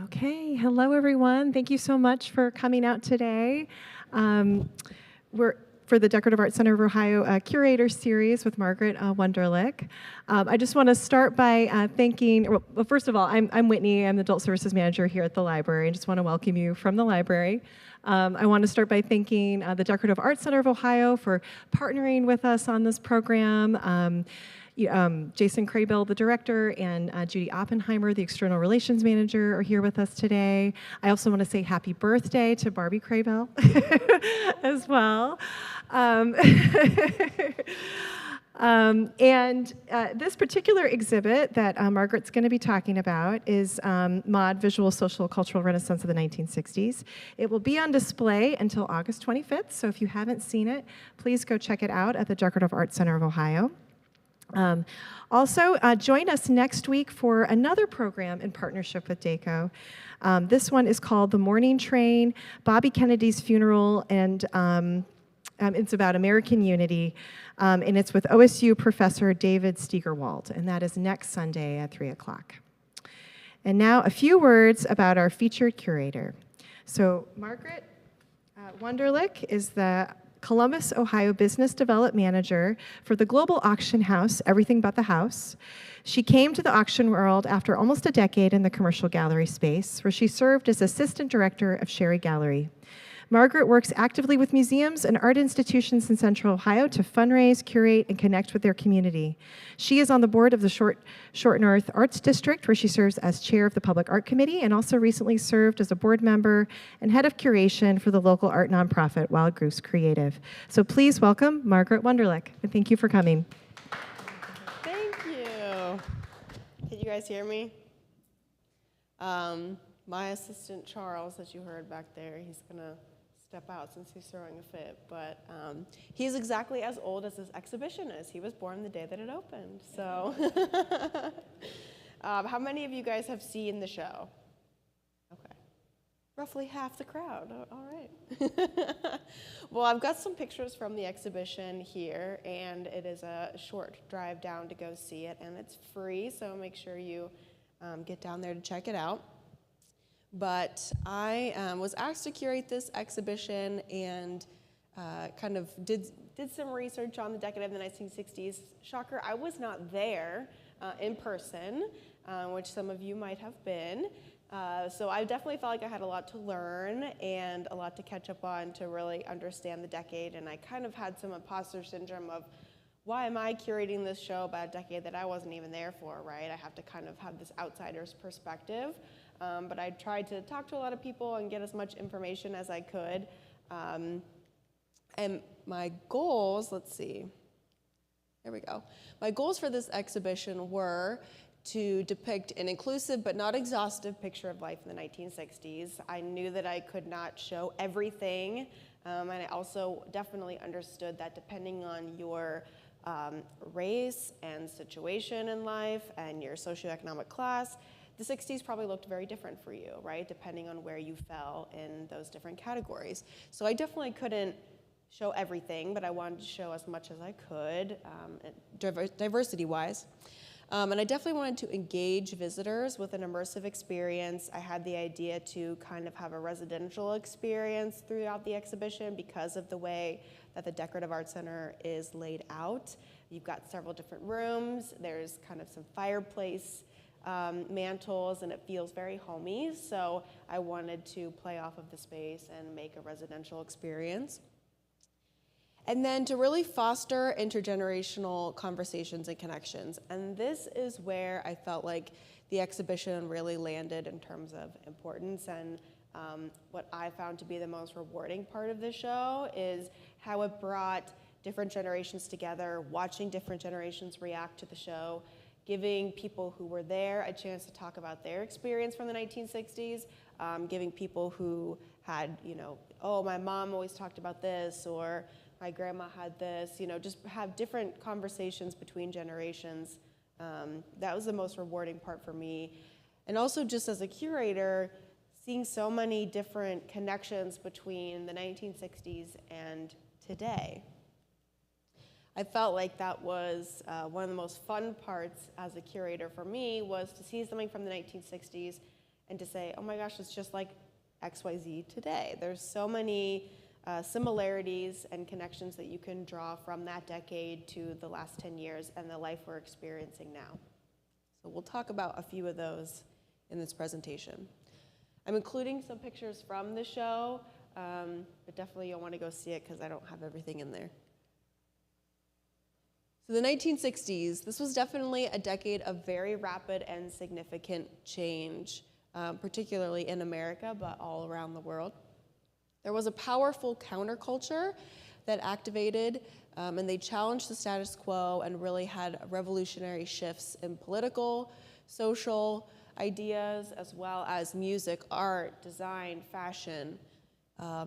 Okay, hello everyone. Thank you so much for coming out today. We're for the Decorative Arts Center of Ohio Curator Series with Margaret Wunderlich. I just want to start by thanking, well, first of all, I'm Whitney. I'm the Adult Services Manager here at the library. I just want to welcome you from the library. I want to start by thanking the Decorative Arts Center of Ohio for partnering with us on this program. Jason Craybill, the director, and Judy Oppenheimer, the external relations manager, are here with us today. I also want to say happy birthday to Barbie Craybill as well. This particular exhibit that Margaret's going to be talking about is Mod Visual Social Cultural Renaissance of the 1960s. It will be on display until August 25th, so if you haven't seen it, please go check it out at the Decorative Arts Center of Ohio. Also, join us next week for another program in partnership with DECO. This one is called The Morning Train, Bobby Kennedy's Funeral, and it's about American unity, and it's with OSU professor David Steigerwald, and that is next Sunday at 3 o'clock. And now a few words about our featured curator. So Margaret Wunderlich is the Columbus, Ohio Business Development Manager for the global auction house, Everything But the House. She came to the auction world after almost a decade in the commercial gallery space, where she served as Assistant Director of Sherry Gallery. Margaret works actively with museums and art institutions in Central Ohio to fundraise, curate, and connect with their community. She is on the board of the Short North Arts District, where she serves as chair of the Public Art Committee, and also recently served as a board member and head of curation for the local art nonprofit Wild Goose Creative. So please welcome Margaret Wunderlich, and thank you for coming. Thank you. Can you guys hear me? My assistant Charles, as you heard back there, he's gonna step out since he's throwing a fit, but he's exactly as old as this exhibition is. He was born the day that it opened, so. How many of you guys have seen the show? Okay, roughly half the crowd, all right. Well, I've got some pictures from the exhibition here, and it is a short drive down to go see it, and it's free, so make sure you get down there to check it out. But I was asked to curate this exhibition and kind of did some research on the decade of the 1960s. Shocker, I was not there in person, which some of you might have been. So I definitely felt like I had a lot to learn and a lot to catch up on to really understand the decade. And I kind of had some imposter syndrome of, why am I curating this show about a decade that I wasn't even there for, right? I have to kind of have this outsider's perspective. But I tried to talk to a lot of people and get as much information as I could. And my goals, let's see, there we go. My goals for this exhibition were to depict an inclusive but not exhaustive picture of life in the 1960s. I knew that I could not show everything, and I also definitely understood that depending on your race and situation in life and your socioeconomic class, the 60s probably looked very different for you, right? Depending on where you fell in those different categories. So I definitely couldn't show everything, but I wanted to show as much as I could, diversity-wise. And I definitely wanted to engage visitors with an immersive experience. I had the idea to kind of have a residential experience throughout the exhibition because of the way that the Decorative Arts Center is laid out. You've got several different rooms. There's kind of some fireplace mantles, and it feels very homey, so I wanted to play off of the space and make a residential experience. And then to really foster intergenerational conversations and connections. And this is where I felt like the exhibition really landed in terms of importance, and what I found to be the most rewarding part of the show is how it brought different generations together, watching different generations react to the show, giving people who were there a chance to talk about their experience from the 1960s, giving people who had, oh, my mom always talked about this, or my grandma had this, just have different conversations between generations. That was the most rewarding part for me. And also just as a curator, seeing so many different connections between the 1960s and today. I felt like that was one of the most fun parts as a curator for me, was to see something from the 1960s and to say, oh my gosh, it's just like XYZ today. There's so many similarities and connections that you can draw from that decade to the last 10 years and the life we're experiencing now. So we'll talk about a few of those in this presentation. I'm including some pictures from the show, but definitely you'll want to go see it because I don't have everything in there. So the 1960s, this was definitely a decade of very rapid and significant change, particularly in America, but all around the world. There was a powerful counterculture that activated, and they challenged the status quo and really had revolutionary shifts in political, social ideas, as well as music, art, design, fashion.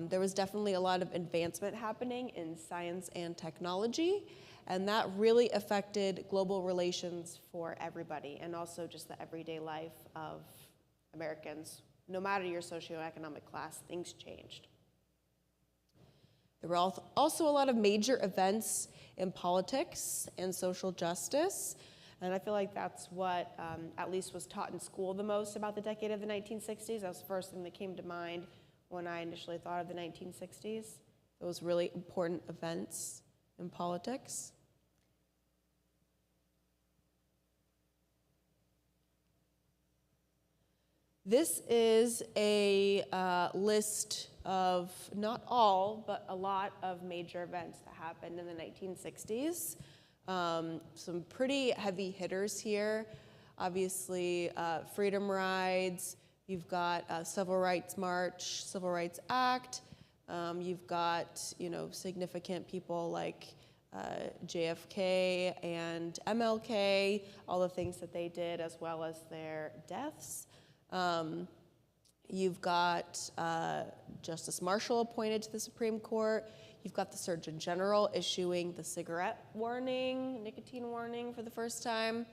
There was definitely a lot of advancement happening in science and technology, and that really affected global relations for everybody, and also just the everyday life of Americans. No matter your socioeconomic class, things changed. There were also a lot of major events in politics and social justice, and I feel like that's what at least was taught in school the most about the decade of the 1960s. That was the first thing that came to mind when I initially thought of the 1960s. Those really important events in politics. This is a list of not all, but a lot of major events that happened in the 1960s. Some pretty heavy hitters here. Obviously, freedom rides. You've got Civil Rights March, Civil Rights Act. You've got, significant people like JFK and MLK, all the things that they did, as well as their deaths. You've got Justice Marshall appointed to the Supreme Court. You've got the Surgeon General issuing the cigarette warning, nicotine warning for the first time.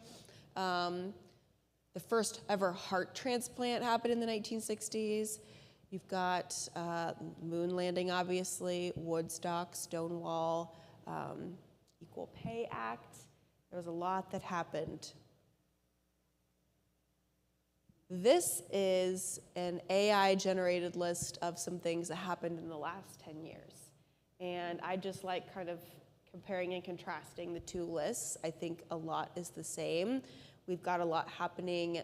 The first ever heart transplant happened in the 1960s. You've got moon landing, obviously, Woodstock, Stonewall, Equal Pay Act. There was a lot that happened. This is an AI-generated list of some things that happened in the last 10 years. And I just like kind of comparing and contrasting the two lists. I think a lot is the same. We've got a lot happening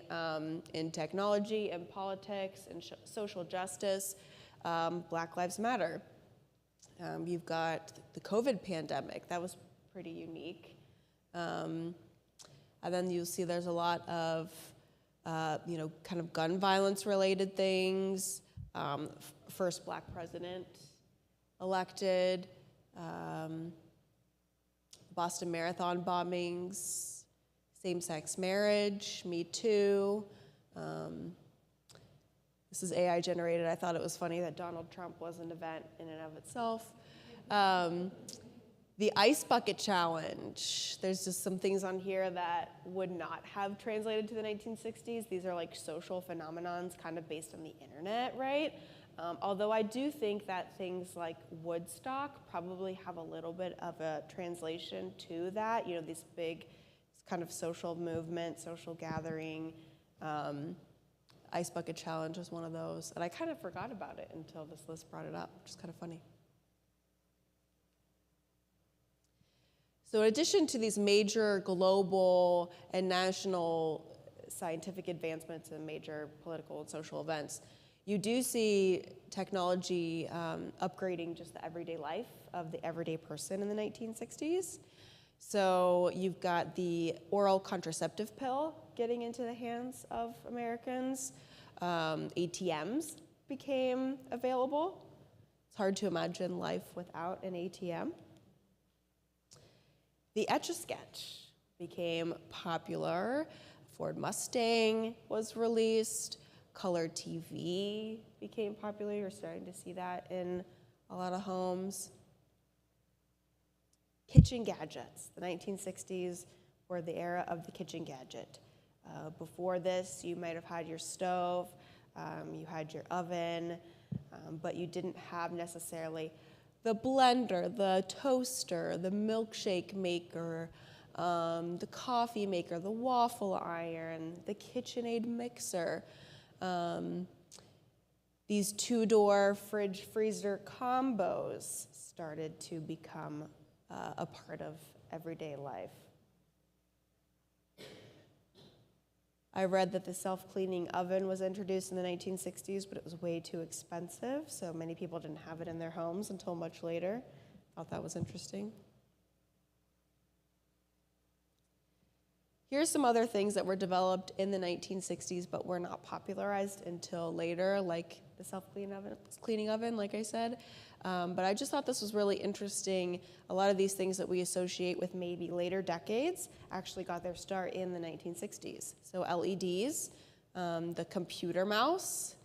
in technology and politics and social justice. Black Lives Matter. You've got the COVID pandemic. That was pretty unique. And then you'll see there's a lot of kind of gun violence related things, first black president elected, Boston Marathon bombings, same-sex marriage, Me Too. This is AI generated. I thought it was funny that Donald Trump was an event in and of itself. The Ice Bucket Challenge. There's just some things on here that would not have translated to the 1960s. These are like social phenomenons kind of based on the internet, right? Although I do think that things like Woodstock probably have a little bit of a translation to that. These big kind of social movement, social gathering. Ice Bucket Challenge was one of those. And I kind of forgot about it until this list brought it up, which is kind of funny. So in addition to these major global and national scientific advancements and major political and social events, you do see technology upgrading just the everyday life of the everyday person in the 1960s. So you've got the oral contraceptive pill getting into the hands of Americans. ATMs became available. It's hard to imagine life without an ATM. The Etch-a-Sketch became popular. Ford Mustang was released. Color TV became popular. You're starting to see that in a lot of homes. Kitchen gadgets. The 1960s were the era of the kitchen gadget. Before this, you might have had your stove, you had your oven, but you didn't have necessarily the blender, the toaster, the milkshake maker, the coffee maker, the waffle iron, the KitchenAid mixer. These two-door fridge-freezer combos started to become a part of everyday life. I read that the self-cleaning oven was introduced in the 1960s, but it was way too expensive, so many people didn't have it in their homes until much later. Thought that was interesting. Here's some other things that were developed in the 1960s, but were not popularized until later, like the self-cleaning oven, like I said. But I just thought this was really interesting. A lot of these things that we associate with maybe later decades actually got their start in the 1960s. So LEDs, the computer mouse,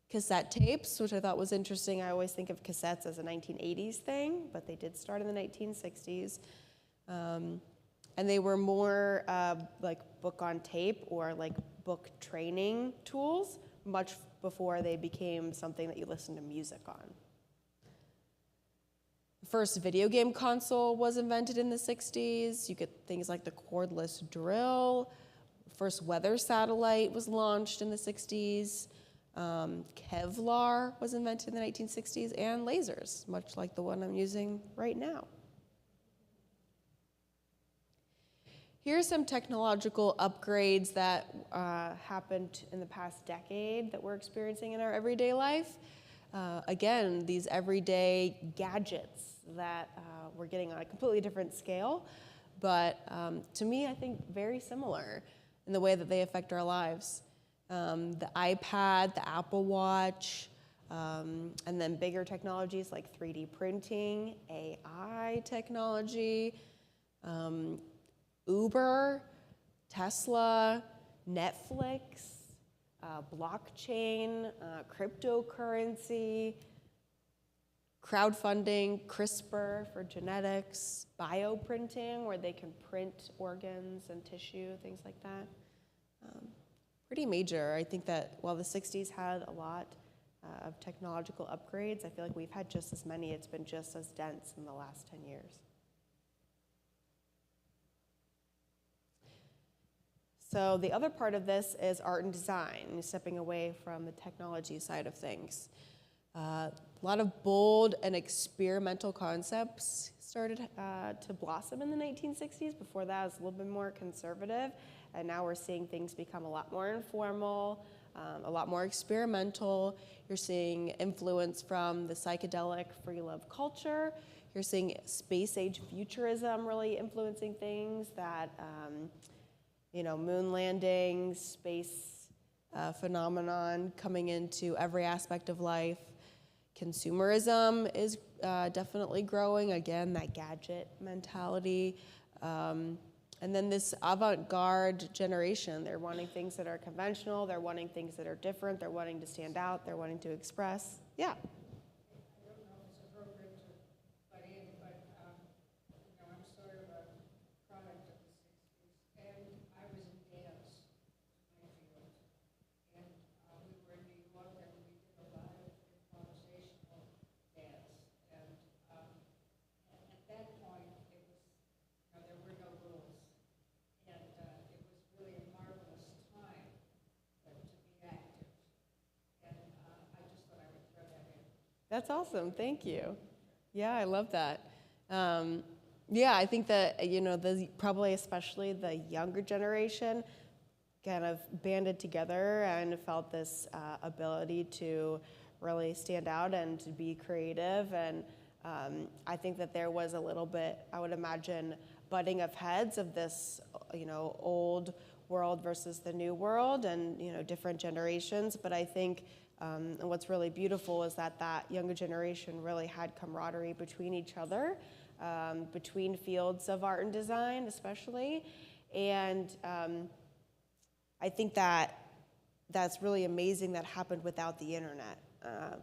cassette tapes, which I thought was interesting. I always think of cassettes as a 1980s thing, but they did start in the 1960s. And they were more like book on tape or like book training tools, much before they became something that you listen to music on. The first video game console was invented in the 60s. You get things like the cordless drill. First weather satellite was launched in the 60s. Kevlar was invented in the 1960s, and lasers, much like the one I'm using right now. Here's some technological upgrades that happened in the past decade that we're experiencing in our everyday life. Again, these everyday gadgets that we're getting on a completely different scale, but to me, I think very similar in the way that they affect our lives. The iPad, the Apple Watch, and then bigger technologies like 3D printing, AI technology, Uber, Tesla, Netflix, blockchain, cryptocurrency, crowdfunding, CRISPR for genetics, bioprinting, where they can print organs and tissue, things like that. Pretty major. I think that while the 60s had a lot of technological upgrades, I feel like we've had just as many. It's been just as dense in the last 10 years. So the other part of this is art and design, stepping away from the technology side of things. A lot of bold and experimental concepts started to blossom in the 1960s. Before that, it was a little bit more conservative, and now we're seeing things become a lot more informal, a lot more experimental. You're seeing influence from the psychedelic free love culture. You're seeing space-age futurism really influencing things that moon landings, space phenomenon coming into every aspect of life. Consumerism is definitely growing. Again, that gadget mentality. And then this avant-garde generation. They're wanting things that are conventional. They're wanting things that are different. They're wanting to stand out. They're wanting to express. Yeah. That's awesome. Thank you. Yeah, I love that. Yeah, I think that, probably especially the younger generation kind of banded together and felt this ability to really stand out and to be creative. And I think that there was a little bit, I would imagine, butting of heads of this, old world versus the new world and, different generations. But I think and what's really beautiful is that younger generation really had camaraderie between each other, between fields of art and design especially. And I think that's really amazing that happened without the internet.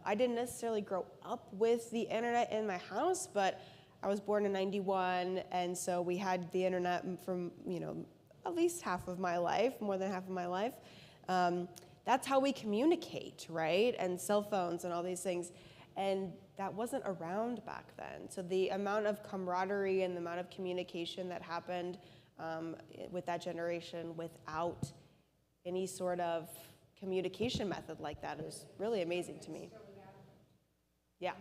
I didn't necessarily grow up with the internet in my house, but I was born in '91, and so we had the internet from, at least half of my life, more than half of my life. That's how we communicate, right? And cell phones and all these things. And that wasn't around back then. So the amount of camaraderie and the amount of communication that happened with that generation without any sort of communication method like that is really amazing to me. Yeah.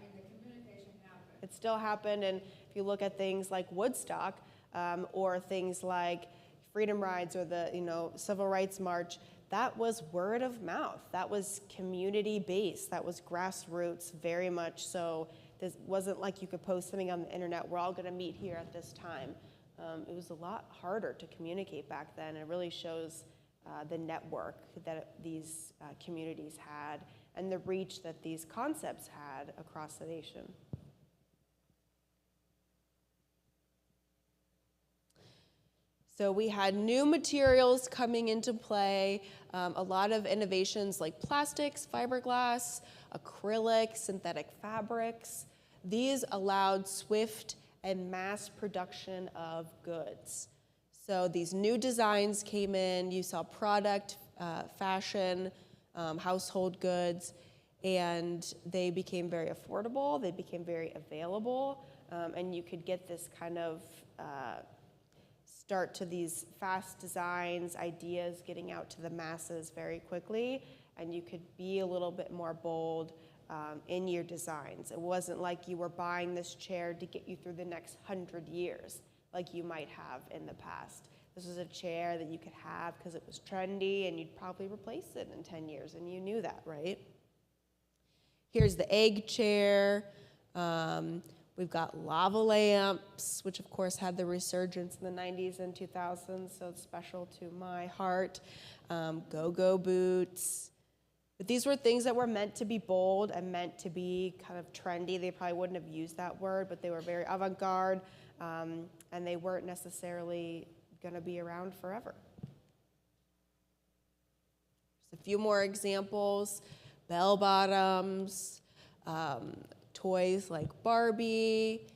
It still happened, and if you look at things like Woodstock, or things like Freedom Rides or the Civil Rights March, that was word of mouth. That was community-based. That was grassroots, very much so. This wasn't like you could post something on the internet, we're all going to meet here at this time. It was a lot harder to communicate back then. It really shows the network that these communities had and the reach that these concepts had across the nation. So we had new materials coming into play, a lot of innovations like plastics, fiberglass, acrylic, synthetic fabrics. These allowed swift and mass production of goods. So these new designs came in, you saw product, fashion, household goods, and they became very affordable, they became very available, and you could get this kind of start to these fast designs, ideas getting out to the masses very quickly, and you could be a little bit more bold in your designs. It wasn't like you were buying this chair to get you through the next 100 years like you might have in the past. This was a chair that you could have because it was trendy and you'd probably replace it in 10 years, and you knew that, right? Here's the egg chair. We've got lava lamps, which of course had the resurgence in the 90s and 2000s, so it's special to my heart. Go-go boots. But these were things that were meant to be bold and meant to be kind of trendy. They probably wouldn't have used that word, but they were very avant-garde, and they weren't necessarily going to be around forever. Just a few more examples. Bell bottoms, toys like Barbie.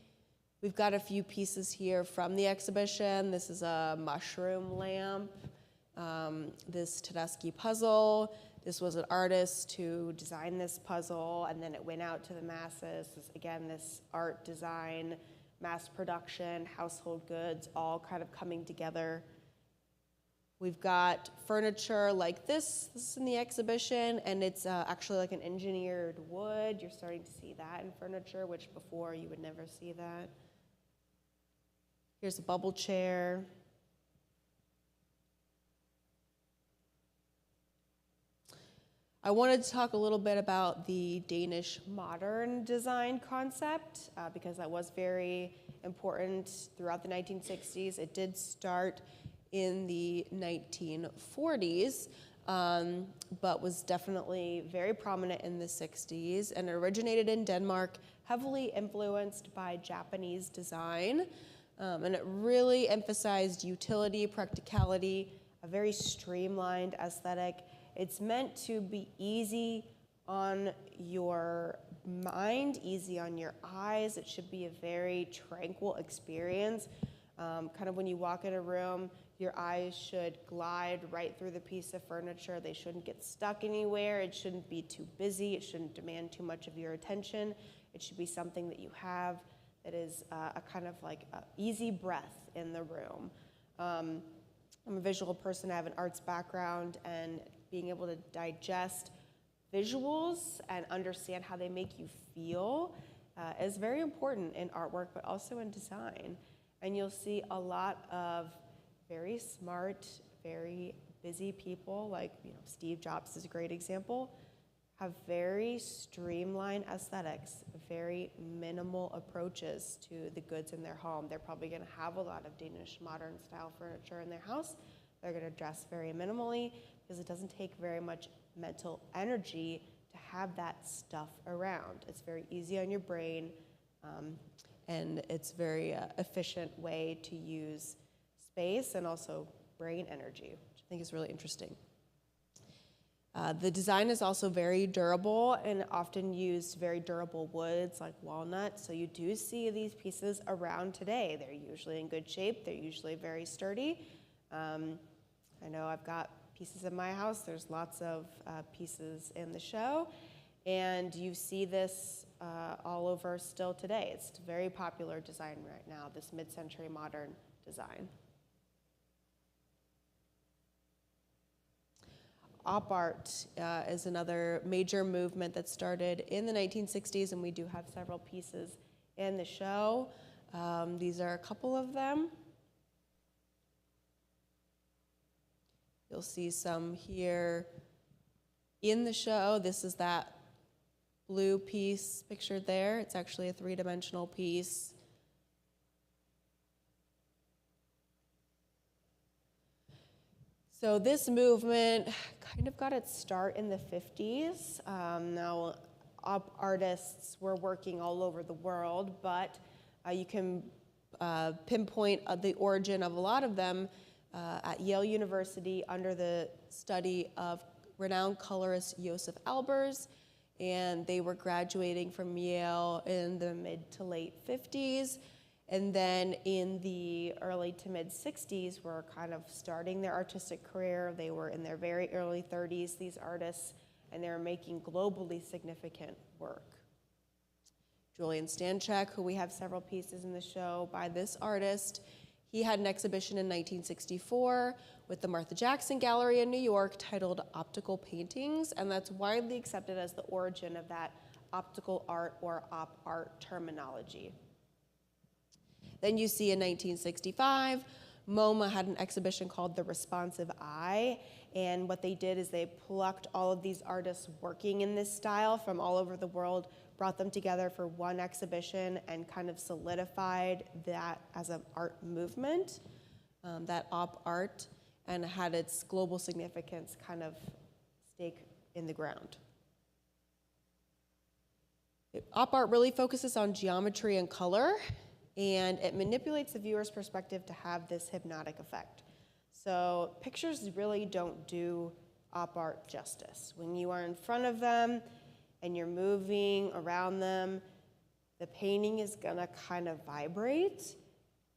We've got a few pieces here from the exhibition. This is a mushroom lamp. This Tedeschi puzzle. This was an artist who designed this puzzle, and then it went out to the masses. Again, this art design, mass production, household goods, all kind of coming together. We've got furniture like this. This is in the exhibition, and it's actually like an engineered wood. You're starting to see that in furniture, which before you would never see that. Here's a bubble chair. I wanted to talk a little bit about the Danish modern design concept because that was very important throughout the 1960s. It did start in the 1940s, but was definitely very prominent in the 60s and originated in Denmark, heavily influenced by Japanese design. And it really emphasized utility, practicality, a very streamlined aesthetic. It's meant to be easy on your mind, easy on your eyes. It should be a very tranquil experience. Kind of when you walk in a room, your eyes should glide right through the piece of furniture. They shouldn't get stuck anywhere. It shouldn't be too busy. It shouldn't demand too much of your attention. It should be something that you have that is a kind of like a easy breath in the room. I'm a visual person. I have an arts background, and being able to digest visuals and understand how they make you feel is very important in artwork, but also in design. And you'll see a lot of very smart, very busy people, like Steve Jobs is a great example, have very streamlined aesthetics, very minimal approaches to the goods in their home. They're probably going to have a lot of Danish modern style furniture in their house. They're going to dress very minimally because it doesn't take very much mental energy to have that stuff around. It's very easy on your brain, and it's a very efficient way to use space and also brain energy, which I think is really interesting. The design is also very durable and often used very durable woods like walnut. So you do see these pieces around today. They're usually in good shape. They're usually very sturdy. I know I've got pieces in my house. There's lots of pieces in the show. And you see this all over still today. It's a very popular design right now, this mid-century modern design. Op art is another major movement that started in the 1960s, and we do have several pieces in the show. These are a couple of them. You'll see some here in the show. This is that blue piece pictured there. It's actually a three-dimensional piece. So this movement kind of got its start in the 50s. Now, artists were working all over the world, but you can pinpoint the origin of a lot of them at Yale University under the study of renowned colorist Josef Albers, and they were graduating from Yale in the mid to late 50s. And then in the early to mid 60s, were kind of starting their artistic career. They were in their very early 30s, these artists, and they were making globally significant work. Julian Stanchek, who we have several pieces in the show by this artist, he had an exhibition in 1964 with the Martha Jackson Gallery in New York titled Optical Paintings, and that's widely accepted as the origin of that optical art or op art terminology. Then you see in 1965, MoMA had an exhibition called The Responsive Eye, and what they did is they plucked all of these artists working in this style from all over the world, brought them together for one exhibition, and kind of solidified that as an art movement, that op art, and had its global significance kind of stake in the ground. Op art really focuses on geometry and color, and it manipulates the viewer's perspective to have this hypnotic effect. So pictures really don't do op art justice. When you are in front of them and you're moving around them, the painting is gonna kind of vibrate.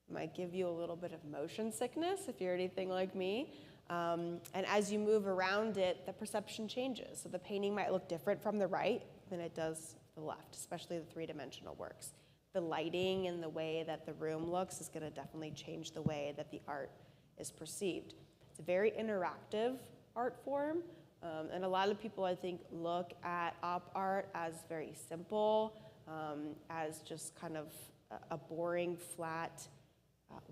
It might give you a little bit of motion sickness if you're anything like me. And as you move around it, the perception changes. So the painting might look different from the right than it does the left, especially the three-dimensional works. The lighting and the way that the room looks is going to definitely change the way that the art is perceived. It's a very interactive art form, and a lot of people, I think, look at op art as very simple, as just kind of a boring, flat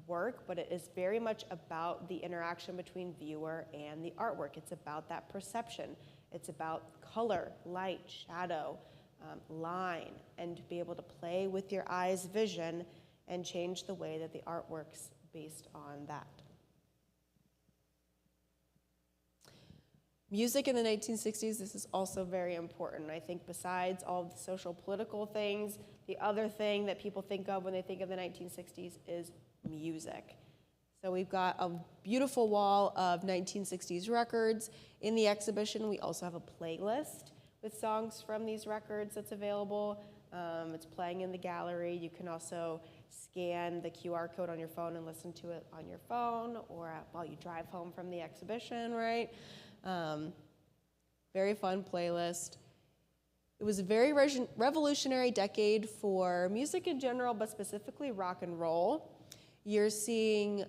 work, but it is very much about the interaction between viewer and the artwork. It's about that perception. It's about color, light, shadow, line, and to be able to play with your eye's vision and change the way that the art works based on that. Music in the 1960s, this is also very important. I think besides all the social political things, the other thing that people think of when they think of the 1960s is music. So we've got a beautiful wall of 1960s records. In the exhibition, we also have a playlist with songs from these records that's available. It's playing in the gallery. You can also scan the QR code on your phone and listen to it on your phone or while you drive home from the exhibition, right? Very fun playlist. It was a very revolutionary decade for music in general, but specifically rock and roll. You're seeing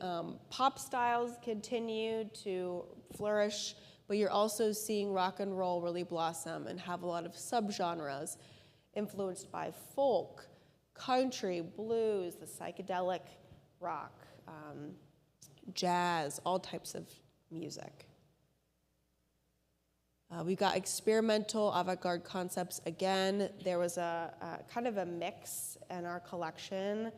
pop styles continue to flourish, but you're also seeing rock and roll really blossom and have a lot of subgenres influenced by folk, country, blues, the psychedelic rock, jazz, all types of music. We've got experimental avant-garde concepts again. There was a kind of a mix in our collection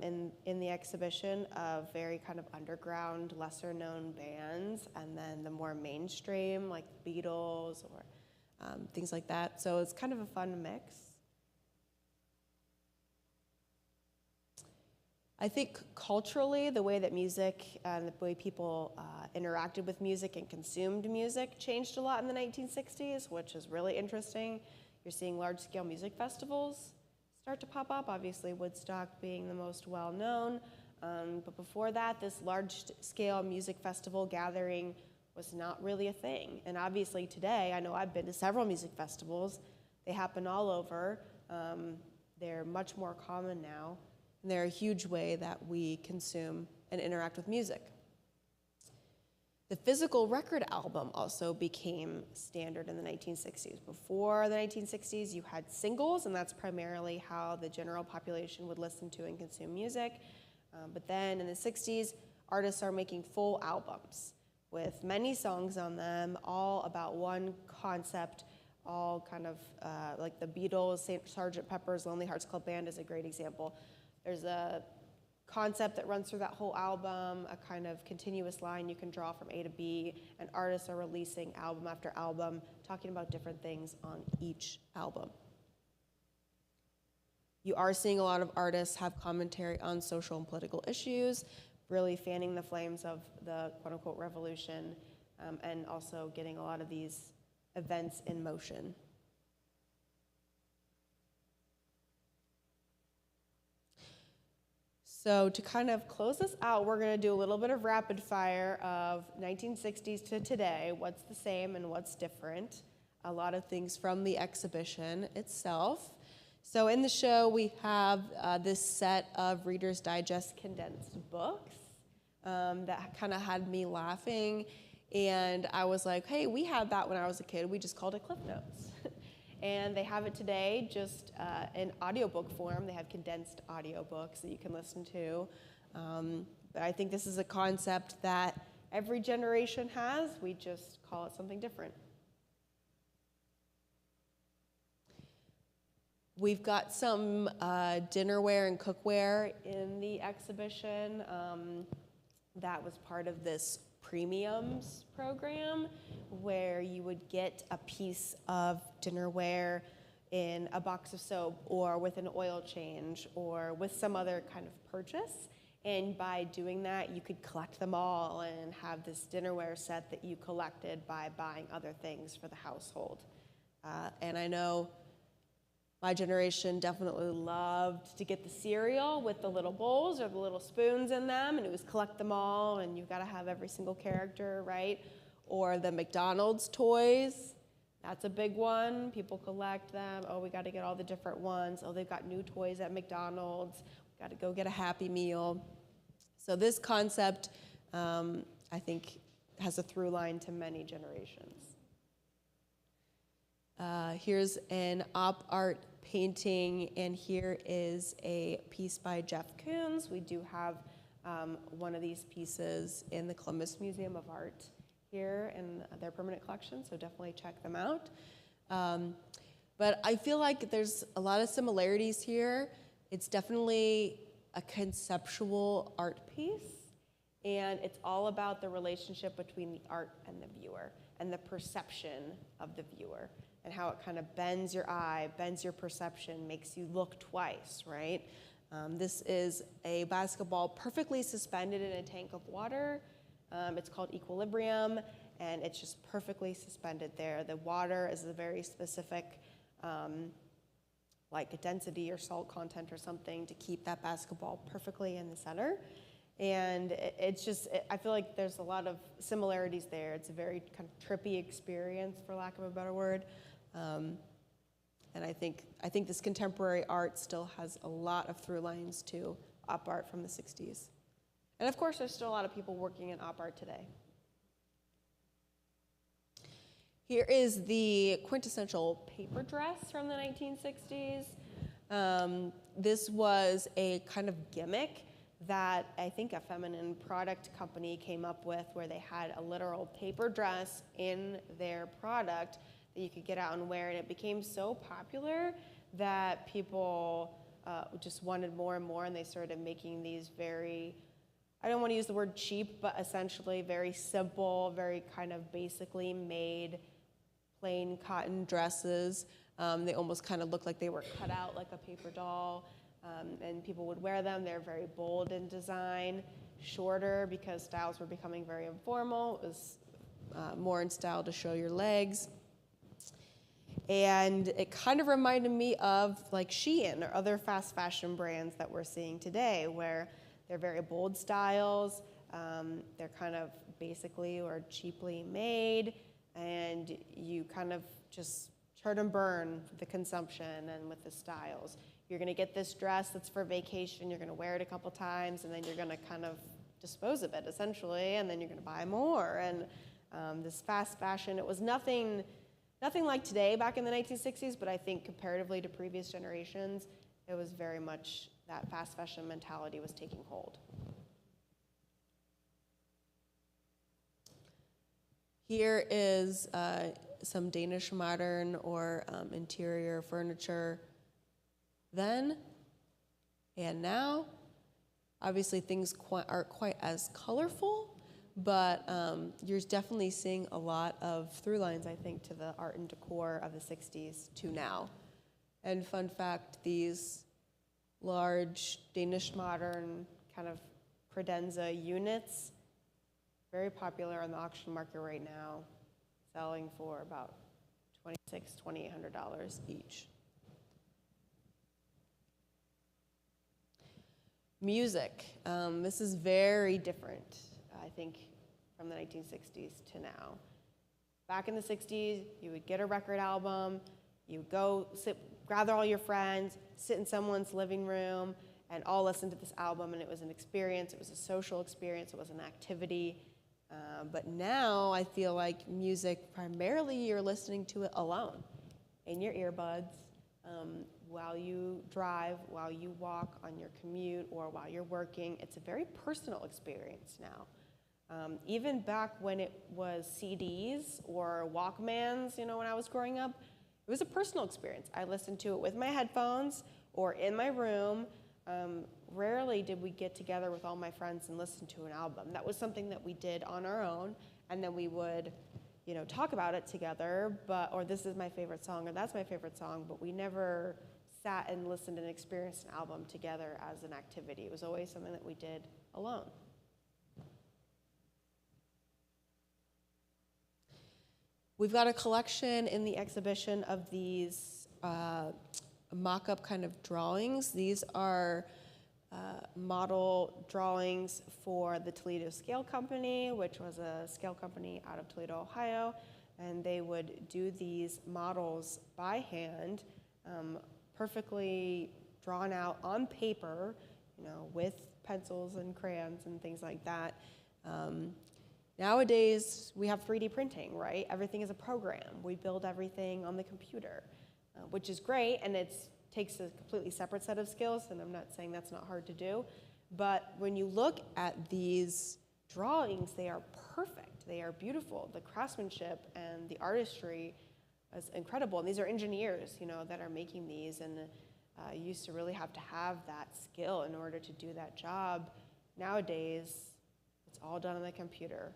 in the exhibition of very kind of underground, lesser-known bands, and then the more mainstream, like the Beatles or things like that. So it's kind of a fun mix. I think culturally, the way that music and the way people interacted with music and consumed music changed a lot in the 1960s, which is really interesting. You're seeing large-scale music festivals start to pop up, obviously Woodstock being the most well-known. But before that, this large-scale music festival gathering was not really a thing. And obviously today, I know I've been to several music festivals. They happen all over. They're much more common now. And they're a huge way that we consume and interact with music. The physical record album also became standard in the 1960s. Before the 1960s, you had singles, and that's primarily how the general population would listen to and consume music. But then in the 60s, artists are making full albums with many songs on them, all about one concept, all kind of like the Beatles, Sgt. Pepper's Lonely Hearts Club Band is a great example. There's a concept that runs through that whole album, a kind of continuous line you can draw from A to B, and artists are releasing album after album, talking about different things on each album. You are seeing a lot of artists have commentary on social and political issues, really fanning the flames of the quote-unquote revolution, and also getting a lot of these events in motion. So to kind of close this out, we're going to do a little bit of rapid fire of 1960s to today, what's the same and what's different, a lot of things from the exhibition itself. So in the show, we have this set of Reader's Digest condensed books that kind of had me laughing. And I was like, hey, we had that when I was a kid. We just called it Cliff Notes. And they have it today just in audiobook form. They have condensed audiobooks that you can listen to. But I think this is a concept that every generation has. We just call it something different. We've got some dinnerware and cookware in the exhibition. That was part of this premiums program where you would get a piece of dinnerware in a box of soap or with an oil change or with some other kind of purchase. And by doing that, you could collect them all and have this dinnerware set that you collected by buying other things for the household. And I know my generation definitely loved to get the cereal with the little bowls or the little spoons in them, and it was collect them all, and you've got to have every single character, right? Or the McDonald's toys, that's a big one. People collect them. Oh, we got to get all the different ones. Oh, they've got new toys at McDonald's. We got to go get a Happy Meal. So this concept, I think, has a through line to many generations. Here's an op art painting, and here is a piece by Jeff Koons. We do have one of these pieces in the Columbus Museum of Art here in their permanent collection, so definitely check them out. But I feel like there's a lot of similarities here. It's definitely a conceptual art piece, and it's all about the relationship between the art and the viewer and the perception of the viewer, and how it kind of bends your eye, bends your perception, makes you look twice, right? This is a basketball perfectly suspended in a tank of water. It's called Equilibrium, and it's just perfectly suspended there. The water is a very specific, like a density or salt content or something to keep that basketball perfectly in the center. And it's just, I feel like there's a lot of similarities there. It's a very kind of trippy experience, for lack of a better word. And I think this contemporary art still has a lot of through lines to op art from the 60s. And of course, there's still a lot of people working in op art today. Here is the quintessential paper dress from the 1960s. This was a kind of gimmick that I think a feminine product company came up with, where they had a literal paper dress in their product that you could get out and wear, and it became so popular that people just wanted more and more, and they started making these very, I don't want to use the word cheap, but essentially very simple, very kind of basically made plain cotton dresses. They almost kind of looked like they were cut out like a paper doll, and people would wear them. They're very bold in design, shorter because styles were becoming very informal. It was more in style to show your legs. And it kind of reminded me of like Shein or other fast fashion brands that we're seeing today, where they're very bold styles. They're kind of basically or cheaply made, and you kind of just turn and burn with the consumption and with the styles. You're going to get this dress that's for vacation. You're going to wear it a couple times, and then you're going to kind of dispose of it essentially, and then you're going to buy more. And this fast fashion, it was nothing like today back in the 1960s, but I think comparatively to previous generations, it was very much that fast fashion mentality was taking hold. Here is some Danish modern or interior furniture then and now. Obviously, things aren't quite as colorful, but you're definitely seeing a lot of through lines, I think, to the art and decor of the 60s to now. And fun fact, these large Danish modern kind of credenza units, very popular on the auction market right now, selling for about $2,800 each. Music. This is very different, I think, from the 1960s to now. Back in the 60s, you would get a record album, you would go gather all your friends, sit in someone's living room, and all listen to this album, and it was an experience, it was a social experience, it was an activity. But now I feel like music, primarily you're listening to it alone, in your earbuds, while you drive, while you walk on your commute, or while you're working. It's a very personal experience now. Even back when it was CDs or Walkmans, when I was growing up, it was a personal experience. I listened to it with my headphones or in my room. Rarely did we get together with all my friends and listen to an album. That was something that we did on our own, and then we would, talk about it together, or this is my favorite song, or that's my favorite song, but we never sat and listened and experienced an album together as an activity. It was always something that we did alone. We've got a collection in the exhibition of these mock-up kind of drawings. These are model drawings for the Toledo Scale Company, which was a scale company out of Toledo, Ohio, and they would do these models by hand, perfectly drawn out on paper, with pencils and crayons and things like that. Nowadays, we have 3D printing, right? Everything is a program. We build everything on the computer, which is great, and it takes a completely separate set of skills, and I'm not saying that's not hard to do. But when you look at these drawings, they are perfect. They are beautiful. The craftsmanship and the artistry is incredible. And these are engineers, that are making these, and you used to really have to have that skill in order to do that job. Nowadays, it's all done on the computer.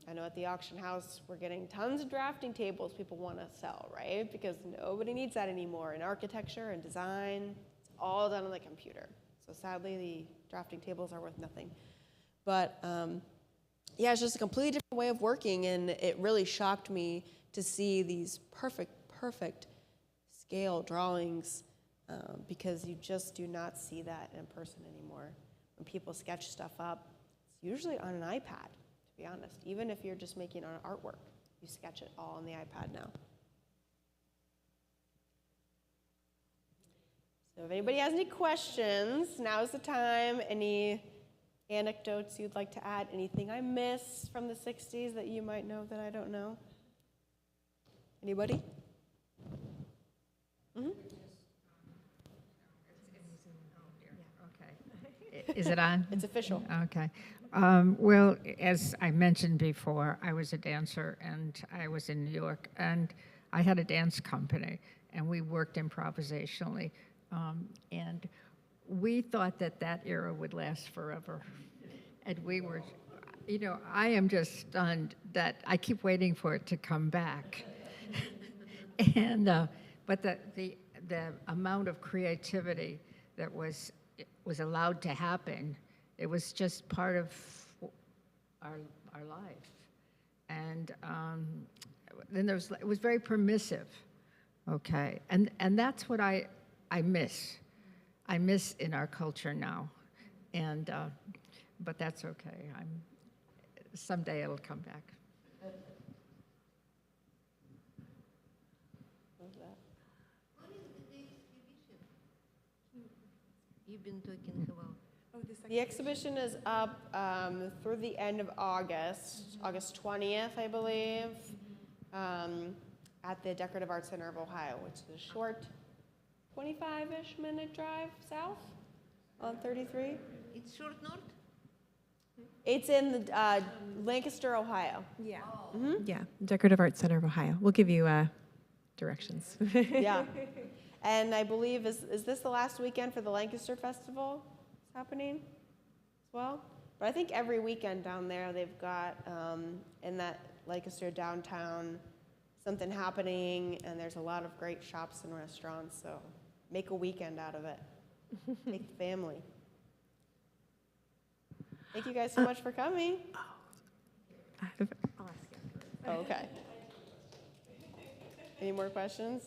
I know at the auction house, we're getting tons of drafting tables people want to sell, right? Because nobody needs that anymore. In architecture and design, it's all done on the computer. So sadly, the drafting tables are worth nothing. But yeah, it's just a completely different way of working, and it really shocked me to see these perfect scale drawings, because you just do not see that in person anymore. When people sketch stuff up, it's usually on an iPad. To be honest, even if you're just making an artwork, you sketch it all on the iPad now. So if anybody has any questions, now's the time. Any anecdotes you'd like to add? Anything I missed from the 60s that you might know that I don't know? Anybody? Mm-hmm. Okay. Is it on? It's official. Okay. Well, as I mentioned before, I was a dancer, and I was in New York, and I had a dance company, and we worked improvisationally, and we thought that era would last forever, and we were, I am just stunned that I keep waiting for it to come back, and but the amount of creativity that was allowed to happen. It was just part of our life, and then it was very permissive, okay, and that's what I miss. I miss in our culture now, and but that's okay. Someday it'll come back. What is the exhibition you've been talking about? The exhibition is up through the end of August, August 20th, I believe, at the Decorative Arts Center of Ohio, which is a short 25-ish minute drive south on 33. It's short north? It's in the, Lancaster, Ohio. Yeah. Yeah, Decorative Arts Center of Ohio. We'll give you directions. Yeah. And I believe, is this the last weekend for the Lancaster Festival happening as well? But I think every weekend down there they've got, in that Lancaster downtown, something happening, and there's a lot of great shops and restaurants, so make a weekend out of it. Take the family. Thank you guys so much for coming. I'll ask you. Oh, okay. Any more questions?